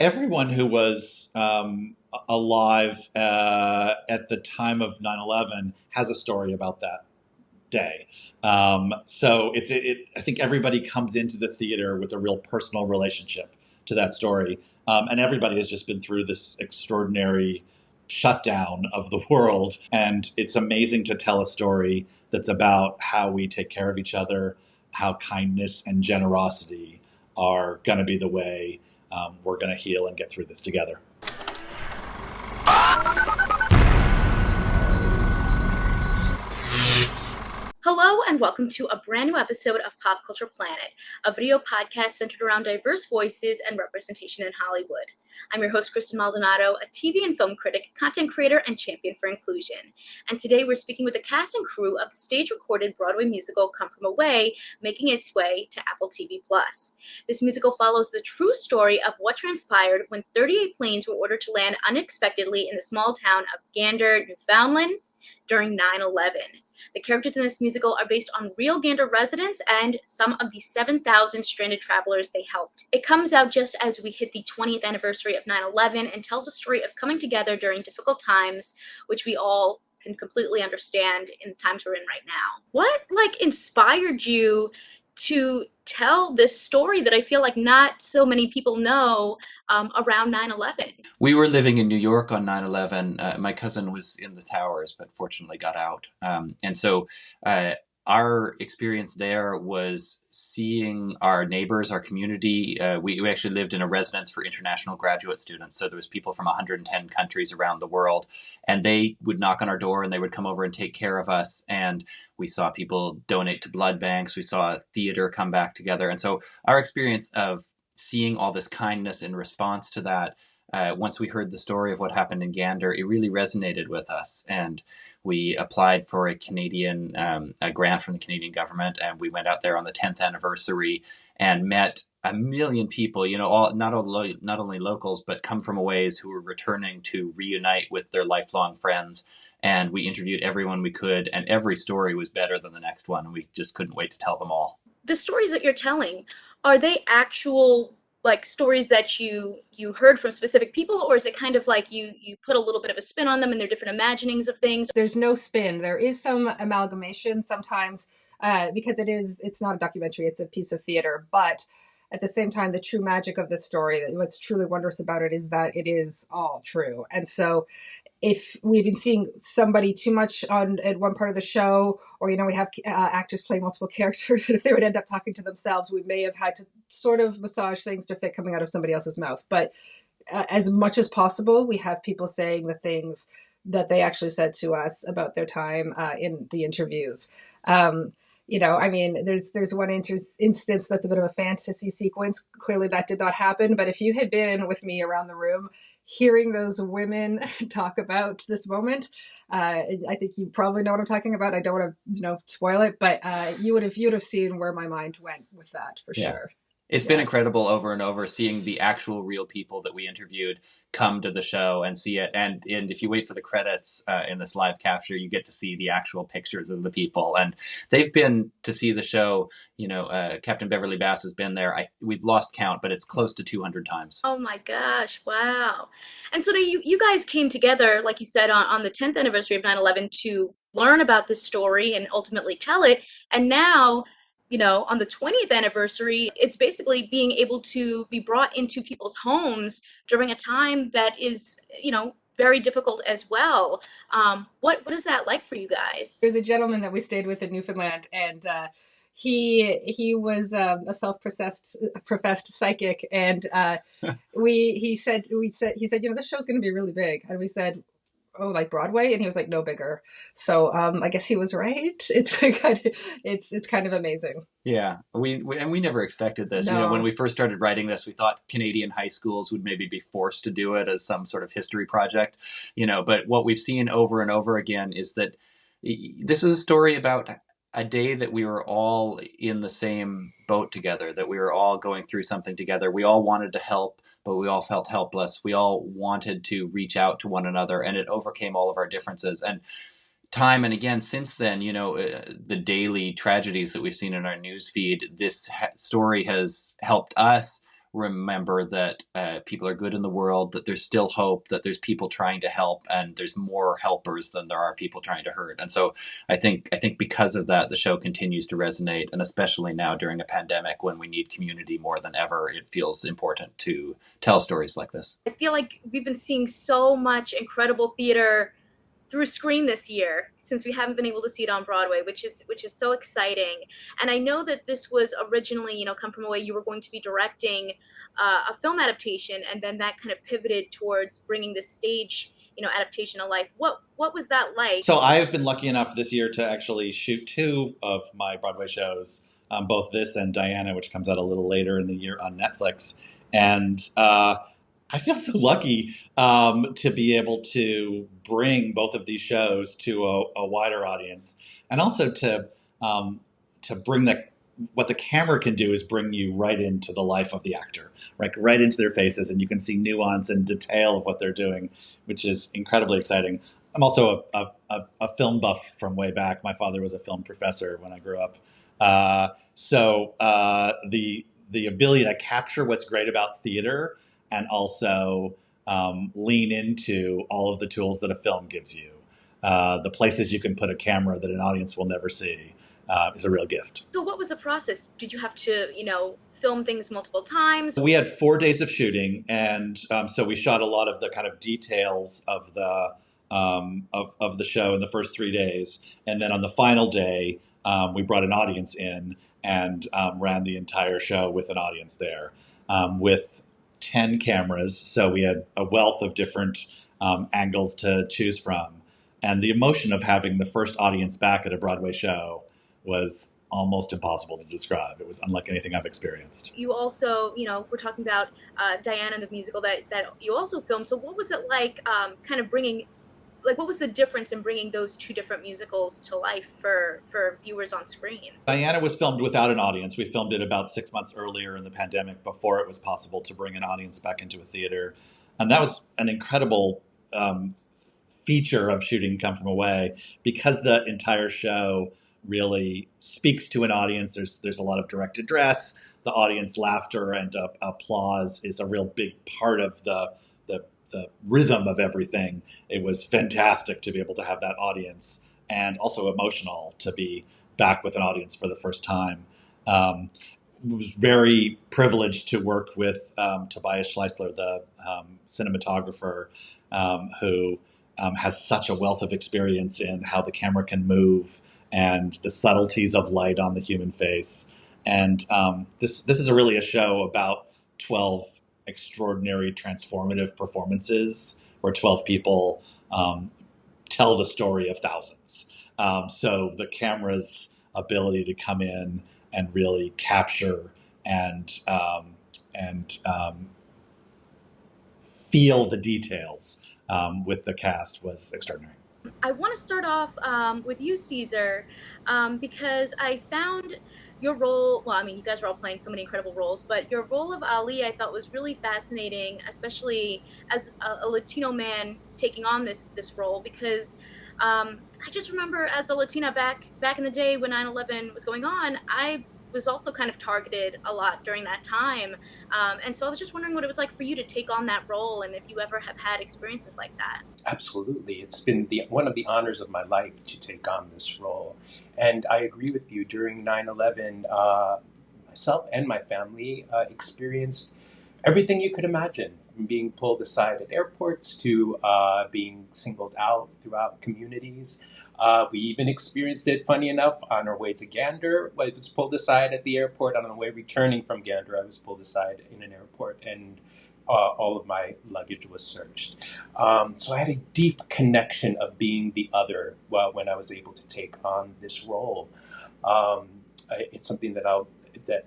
everyone who was alive at the time of 9/11 has a story about that day. So I think everybody comes into the theater with a real personal relationship to that story. And everybody has just been through this extraordinary shutdown of the world. And it's amazing to tell a story that's about how we take care of each other, how kindness and generosity are going to be the way we're going to heal and get through this together. Hello and welcome to a brand new episode of Pop Culture Planet, a video podcast centered around diverse voices and representation in Hollywood. I'm your host, Kristen Maldonado, a TV and film critic, content creator, and champion for inclusion. And today we're speaking with the cast and crew of the stage-recorded Broadway musical Come From Away, making its way to AppleTV+. This musical follows the true story of what transpired when 38 planes were ordered to land unexpectedly in the small town of Gander, Newfoundland during 9/11. The characters in this musical are based on real Gander residents and some of the 7,000 stranded travelers they helped. It comes out just as we hit the 20th anniversary of 9/11 and tells a story of coming together during difficult times, which we all can completely understand in the times we're in right now. What inspired you to tell this story that I feel like not so many people know around 9/11? We were living in New York on 9/11. My cousin was in the towers, but fortunately got out. And so our experience there was seeing our neighbors, our community. We actually lived in a residence for international graduate students. So there was people from 110 countries around the world, and they would knock on our door and they would come over and take care of us. And we saw people donate to blood banks. We saw theater come back together. And so our experience of seeing all this kindness in response to that, once we heard the story of what happened in Gander, it really resonated with us. And we applied for a grant from the Canadian government, and we went out there on the 10th anniversary and met a million people, not only locals, but come from aways who were returning to reunite with their lifelong friends. And we interviewed everyone we could, and every story was better than the next one. And we just couldn't wait to tell them all. The stories that you're telling, are they actual stories that you heard from specific people, or is it kind of like you put a little bit of a spin on them and they're different imaginings of things? There's no spin. There is some amalgamation sometimes because it's not a documentary, it's a piece of theater. But at the same time, the true magic of this story, what's truly wondrous about it is that it is all true. And so if we've been seeing somebody too much at one part of the show, or, we have actors play multiple characters, and if they would end up talking to themselves, we may have had to sort of massage things to fit coming out of somebody else's mouth. But as much as possible, we have people saying the things that they actually said to us about their time in the interviews. There's one instance that's a bit of a fantasy sequence. Clearly that did not happen. But if you had been with me around the room, hearing those women talk about this moment, I think you probably know what I'm talking about. I don't want to, spoil it, but you would have seen where my mind went with that for sure. It's been incredible over and over seeing the actual real people that we interviewed come to the show and see it. And if you wait for the credits in this live capture, you get to see the actual pictures of the people. And they've been to see the show. Captain Beverly Bass has been there. We've lost count, but it's close to 200 times. Oh my gosh. Wow. And so you guys came together, like you said, on the 10th anniversary of 9/11 to learn about this story and ultimately tell it. And now, on the 20th anniversary, it's basically being able to be brought into people's homes during a time that is, very difficult as well. What is that like for you guys? There's a gentleman that we stayed with in Newfoundland, and he was a professed psychic, and he said, this show's going to be really big, and we said, oh, like Broadway? And he was like, no bigger. So I guess he was right. It's kind of amazing. Yeah, we never expected this. No. When we first started writing this, we thought Canadian high schools would maybe be forced to do it as some sort of history project. But what we've seen over and over again is that this is a story about a day that we were all in the same boat together, that we were all going through something together. We all wanted to help, but we all felt helpless. We all wanted to reach out to one another, and it overcame all of our differences. And time and again since then, the daily tragedies that we've seen in our news feed, this story has helped us remember that people are good in the world, that there's still hope, that there's people trying to help, and there's more helpers than there are people trying to hurt. And so I think because of that, the show continues to resonate, and especially now during a pandemic when we need community more than ever, it feels important to tell stories like this. I feel like we've been seeing so much incredible theater through screen this year, since we haven't been able to see it on Broadway, which is so exciting. And I know that this was originally, Come From Away, you were going to be directing a film adaptation, and then that kind of pivoted towards bringing the stage, adaptation to life. What was that like? So I've been lucky enough this year to actually shoot 2 of my Broadway shows, both this and Diana, which comes out a little later in the year on Netflix. And I feel so lucky to be able to bring both of these shows to a wider audience, and also to bring what the camera can do is bring you right into the life of the actor, right into their faces, and you can see nuance and detail of what they're doing, which is incredibly exciting. I'm also a film buff from way back. My father was a film professor when I grew up, so the ability to capture what's great about theater and also lean into all of the tools that a film gives you, the places you can put a camera that an audience will never see, is a real gift. So what was the process? Did you have to, film things multiple times? We had 4 days of shooting, and so we shot a lot of the kind of details of the of the show in the first 3 days, and then on the final day, we brought an audience in and ran the entire show with an audience there, with 10 cameras. So we had a wealth of different angles to choose from. And the emotion of having the first audience back at a Broadway show was almost impossible to describe. It was unlike anything I've experienced. You also, we're talking about Diana, the musical that you also filmed. So what was it like kind of bringing, what was the difference in bringing those 2 different musicals to life for viewers on screen? Diana was filmed without an audience. We filmed it about 6 months earlier in the pandemic, before it was possible to bring an audience back into a theater. And that was an incredible feature of shooting Come From Away, because the entire show really speaks to an audience. There's a lot of direct address. The audience laughter and applause is a real big part of the rhythm of everything. It was fantastic to be able to have that audience, and also emotional to be back with an audience for the first time. Was very privileged to work with Tobias Schleisler, the cinematographer, who has such a wealth of experience in how the camera can move and the subtleties of light on the human face. And this is really a show about 12 extraordinary transformative performances where 12 people tell the story of thousands. So the camera's ability to come in and really capture and feel the details with the cast was extraordinary. I want to start off with you, Caesar, because I found your role, well, I mean, you guys are all playing so many incredible roles, but your role of Ali I thought was really fascinating, especially as a Latino man taking on this role, because I just remember as a Latina back in the day when 9/11 was going on, I was also kind of targeted a lot during that time. And so I was just wondering what it was like for you to take on that role, and if you ever have had experiences like that. Absolutely. It's been one of the honors of my life to take on this role. And I agree with you. During 9/11, myself and my family experienced everything you could imagine, from being pulled aside at airports to being singled out throughout communities. We even experienced it, funny enough, on our way to Gander. I was pulled aside at the airport. On the way returning from Gander, I was pulled aside in an airport, and all of my luggage was searched. So I had a deep connection of being the other when I was able to take on this role. It's something that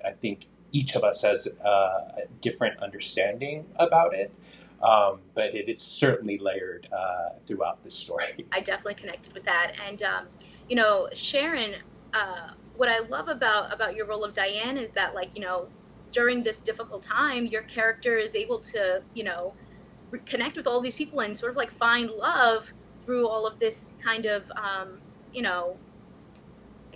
I think each of us has a different understanding about it. But it is certainly layered throughout the story. I definitely connected with that. And, Sharon, what I love about your role of Diane is that, during this difficult time, your character is able to, connect with all these people and sort of find love through all of this kind of,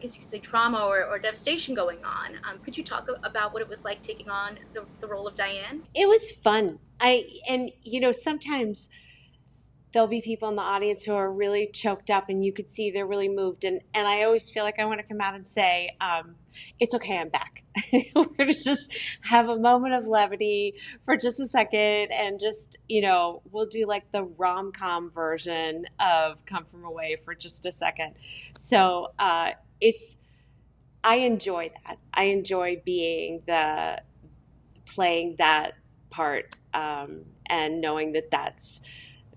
I guess you could say, trauma or devastation going on. Could you talk about what it was like taking on the role of Diane? It was fun. Sometimes there'll be people in the audience who are really choked up and you could see they're really moved. And I always feel like I want to come out and say, it's okay, I'm back. We're going to just have a moment of levity for just a second and just, we'll do like the rom-com version of Come From Away for just a second. So I enjoy that. I enjoy playing that part and knowing that that's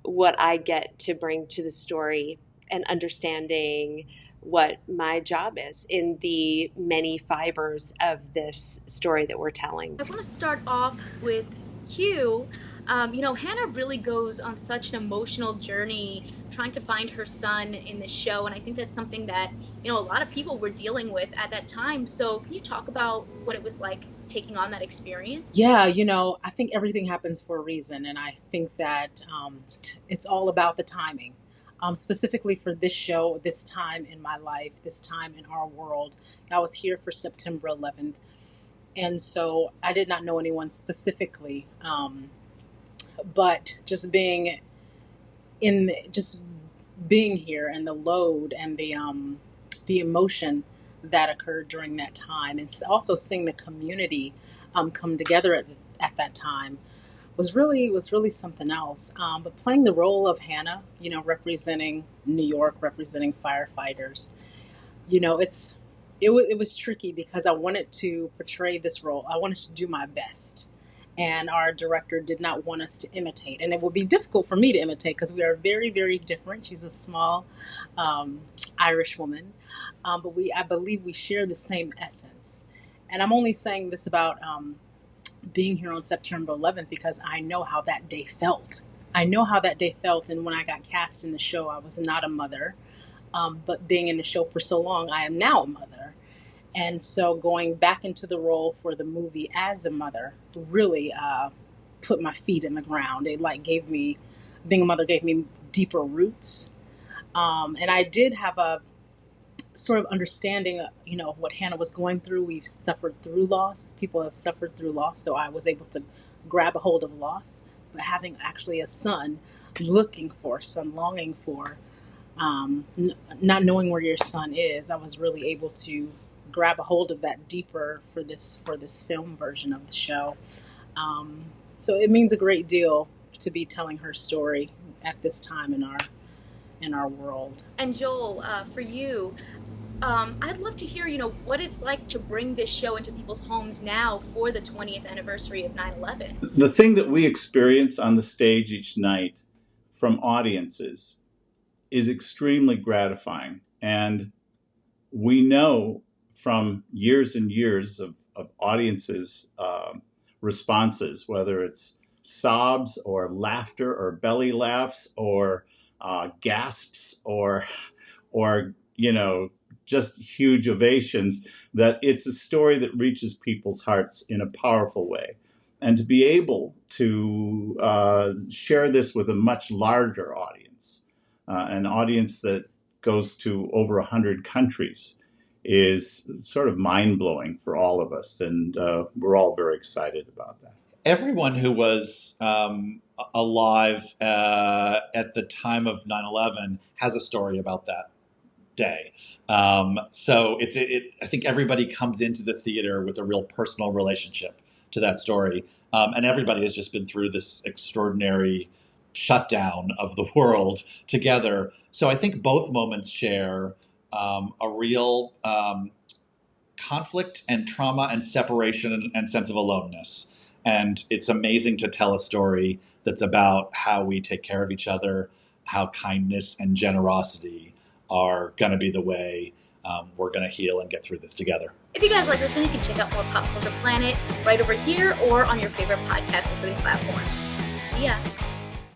what I get to bring to the story and understanding what my job is in the many fibers of this story that we're telling. I want to start off with Q. Hannah really goes on such an emotional journey trying to find her son in the show, and I think that's something that, a lot of people were dealing with at that time. So can you talk about what it was like taking on that experience? Yeah, I think everything happens for a reason, and I think that it's all about the timing. Specifically for this show, this time in my life, this time in our world, I was here for September 11th, and so I did not know anyone specifically, but just being here and the load and the emotion that occurred during that time, and also seeing the community come together at that time was really something else. But playing the role of Hannah, representing New York, representing firefighters, it was tricky because I wanted to portray this role. I wanted to do my best. And our director did not want us to imitate. And it would be difficult for me to imitate because we are very, very different. She's a small Irish woman. But I believe we share the same essence. And I'm only saying this about being here on September 11th because I know how that day felt. And when I got cast in the show, I was not a mother. But being in the show for so long, I am now a mother. And so going back into the role for the movie as a mother really put my feet in the ground. It being a mother gave me deeper roots. And I did have a sort of understanding, of what Hannah was going through. We've suffered through loss. People have suffered through loss. So I was able to grab a hold of loss. But having actually a son, looking for, son longing for, not knowing where your son is, I was really able to grab a hold of that deeper for this film version of the show. So it means a great deal to be telling her story at this time in our world. And Joel, for you, I'd love to hear, what it's like to bring this show into people's homes now for the 20th anniversary of 9/11. The thing that we experience on the stage each night from audiences is extremely gratifying. And we know from years and years of audiences' responses, whether it's sobs or laughter or belly laughs or gasps or just huge ovations, that it's a story that reaches people's hearts in a powerful way. And to be able to share this with a much larger audience, an audience that goes to over 100 countries, is sort of mind-blowing for all of us. And we're all very excited about that. Everyone who was alive at the time of 9/11 has a story about that day. So I think everybody comes into the theater with a real personal relationship to that story. And everybody has just been through this extraordinary shutdown of the world together. So I think both moments share a real conflict and trauma and separation and sense of aloneness. And it's amazing to tell a story that's about how we take care of each other, how kindness and generosity are going to be the way we're going to heal and get through this together. If you guys like this one, you can check out more Pop Culture Planet right over here or on your favorite podcast listening platforms. See ya.